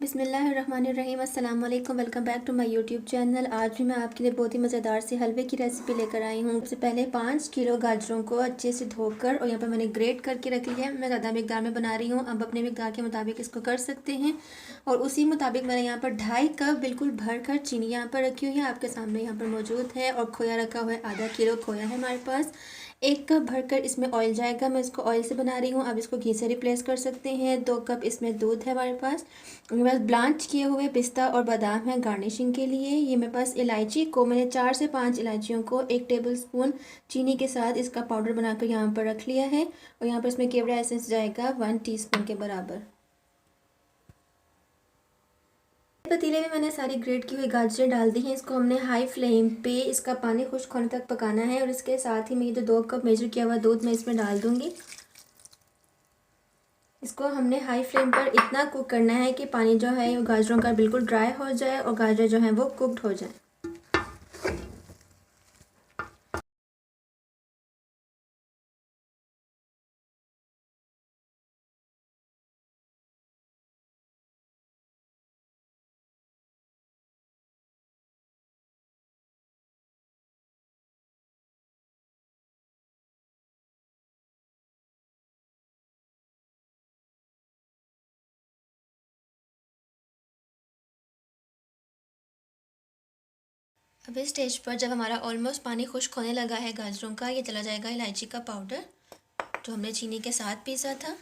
बिस्मिल्लाहिर्रहमानिर्रहीम। अस्सलाम वालेकुम। Welcome back to my YouTube channel. आज भी मैं आपके लिए बहुत ही मज़ेदार से हलवे की रेसिपी लेकर आई हूँ। सबसे पहले 5 किलो गाजरों को अच्छे से धोकर और यहाँ पर मैंने ग्रेट करके रख लिया है। मैं ज़्यादा मिकदार में बना रही हूँ, अब अपने मिकदार के मुताबिक इसको कर सकते हैं। और उसी मुताबिक मैंने यहाँ पर 2.5 कप बिल्कुल भर कर चीनी यहाँ पर रखी हुई है, आपके सामने यहाँ पर मौजूद है। और खोया रखा हुआ है, आधा किलो खोया है हमारे पास। 1 कप भरकर इसमें ऑयल जाएगा, मैं इसको ऑयल से बना रही हूँ, आप इसको घी से रिप्लेस कर सकते हैं। 2 कप इसमें दूध है हमारे पास। मेरे पास ब्लांच किए हुए पिस्ता और बादाम है गार्निशिंग के लिए। ये मेरे पास इलायची को मैंने 4 से 5 इलायचियों को 1 टेबलस्पून चीनी के साथ इसका पाउडर बनाकर यहाँ पर रख लिया है। और यहाँ पर इसमें केवड़ा एसेंस जाएगा 1 टीस्पून के बराबर। पतीले में मैंने सारी ग्रेट की हुई गाजरें डाल दी हैं। इसको हमने हाई फ्लेम पे इसका पानी खुश्क होने तक पकाना है। और इसके साथ ही मैं जो 2 कप मेजर किया हुआ दूध मैं इसमें डाल दूंगी। इसको हमने हाई फ्लेम पर इतना कुक करना है कि पानी जो है वो गाजरों का बिल्कुल ड्राई हो जाए और गाजर जो है वो कुक्ड हो जाए। अब इस स्टेज पर जब हमारा ऑलमोस्ट पानी खुश्क होने लगा है गाजरों का, ये चला जाएगा इलायची का पाउडर जो हमने चीनी के साथ पीसा था।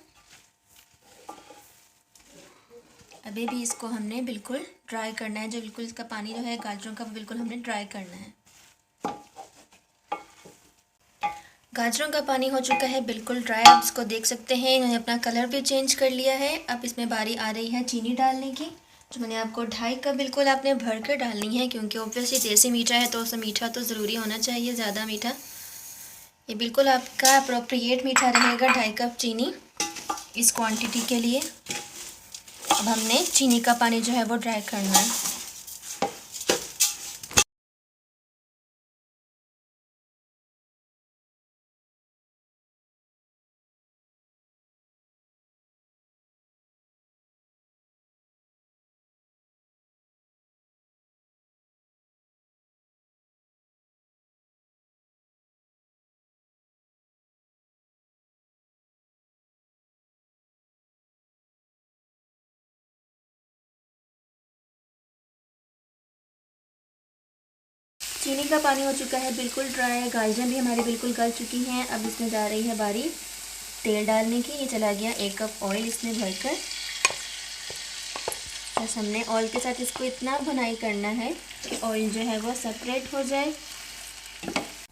अभी भी इसको हमने बिल्कुल ड्राई करना है, जो बिल्कुल इसका पानी जो है गाजरों का वो बिल्कुल हमने ड्राई करना है। गाजरों का पानी हो चुका है बिल्कुल ड्राई, आप इसको देख सकते हैं इन्होंने अपना कलर भी चेंज कर लिया है। अब इसमें बारी आ रही है चीनी डालने की, जो मैंने आपको 2.5 कप बिल्कुल आपने भर कर डालनी है, क्योंकि ऑब्वियसली देसी मीठा है तो उसमें मीठा तो ज़रूरी होना चाहिए, ज़्यादा मीठा। ये बिल्कुल आपका अप्रोप्रिएट मीठा रहेगा, 2.5 कप चीनी इस क्वांटिटी के लिए। अब हमने चीनी का पानी जो है वो ड्राई करना है। चीनी का पानी हो चुका है बिल्कुल ड्राई, गाजरें भी हमारी बिल्कुल गल चुकी हैं। अब इसमें जा रही है बारी तेल डालने की। ये चला गया 1 कप ऑयल इसमें भरकर। बस हमने ऑयल के साथ इसको इतना भुनाई करना है कि ऑयल जो है वो सेपरेट हो जाए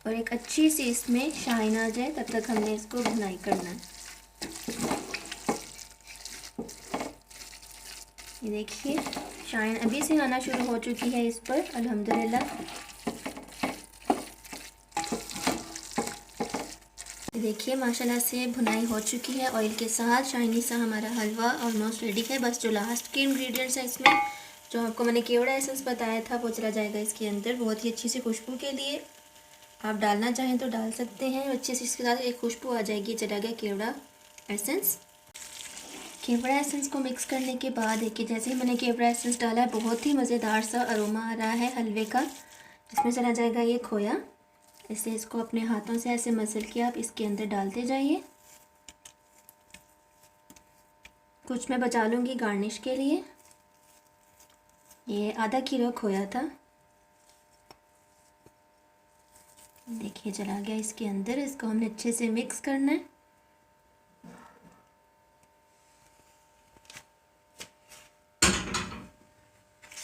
और एक अच्छी सी इसमें शाइन आ जाए, तब तक हमने इसको भुनाई करना है। ये देखिए शाइन अभी से आना शुरू हो चुकी है इस पर, अल्हम्दुलिल्लाह। देखिए माशाल्लाह से भुनाई हो चुकी है ऑयल के साथ। शाइनी सा हमारा हलवा ऑलमोस्ट रेडी है। बस जो लास्ट के इंग्रेडिएंट्स हैं इसमें, जो आपको मैंने केवड़ा एसेंस बताया था, वो चला जाएगा इसके अंदर बहुत ही अच्छी सी खुशबू के लिए। आप डालना चाहें तो डाल सकते हैं, अच्छे से इसके साथ एक खुशबू आ जाएगी। चला गया केवड़ा एसेंस। केवड़ा एसेंस को मिक्स करने के बाद देखिए जैसे ही मैंने केवड़ा एसेंस डाला है, बहुत ही मज़ेदार सा अरोमा आ रहा है हलवे का। इसमें चला जाएगा ये खोया। ऐसे इसको अपने हाथों से ऐसे मसल के आप इसके अंदर डालते जाइए। कुछ मैं बचा लूँगी गार्निश के लिए। ये आधा किलो खोया था, देखिए चला गया इसके अंदर। इसको हमने अच्छे से मिक्स करना है।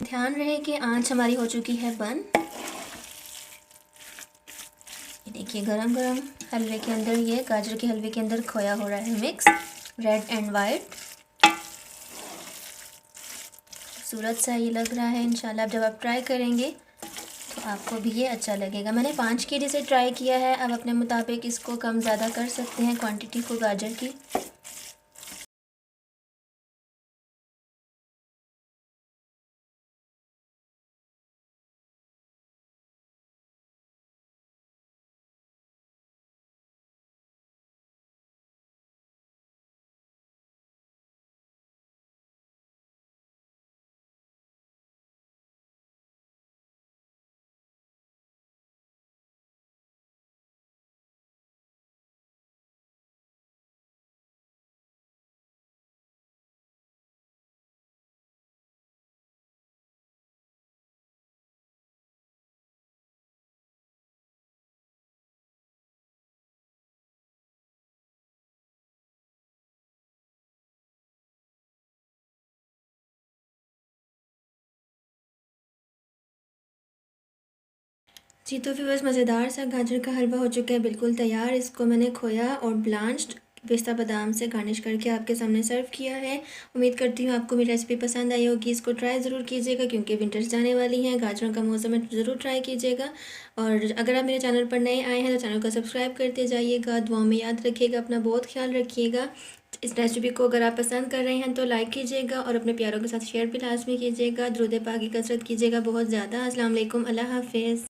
ध्यान रहे कि आंच हमारी हो चुकी है बंद। ये देखिए गरम गरम हलवे के अंदर, ये गाजर के हलवे के अंदर खोया हो रहा है मिक्स, रेड एंड वाइट। खूबसूरत सा ये लग रहा है। इंशाल्लाह जब आप ट्राई करेंगे तो आपको भी ये अच्छा लगेगा। मैंने 5 केजी से ट्राई किया है, अब अपने मुताबिक इसको कम ज़्यादा कर सकते हैं क्वांटिटी को गाजर की। जी तो फिर बस मज़ेदार सा गाजर का हलवा हो चुका है, बिल्कुल तैयार। इसको मैंने खोया और ब्लांच्ड पिस्ता बादाम से गार्निश करके आपके सामने सर्व किया है। उम्मीद करती हूँ आपको मेरी रेसिपी पसंद आई होगी। इसको ट्राई ज़रूर कीजिएगा क्योंकि विंटर्स जाने वाली हैं, गाजरों का मौसम है, ज़रूर ट्राई कीजिएगा। और अगर आप मेरे चैनल पर नए आए हैं तो चैनल को सब्सक्राइब करते जाइएगा। दुआओं में याद रखिएगा, अपना बहुत ख्याल रखिएगा। इस रेसिपी को अगर आप पसंद कर रहे हैं तो लाइक कीजिएगा और अपने प्यारों के साथ शेयर भी लाजमी कीजिएगा। दुरूद पाक की कसरत कीजिएगा बहुत ज़्यादा। अस्सलाम वालेकुम, अल्लाह हाफ़िज़।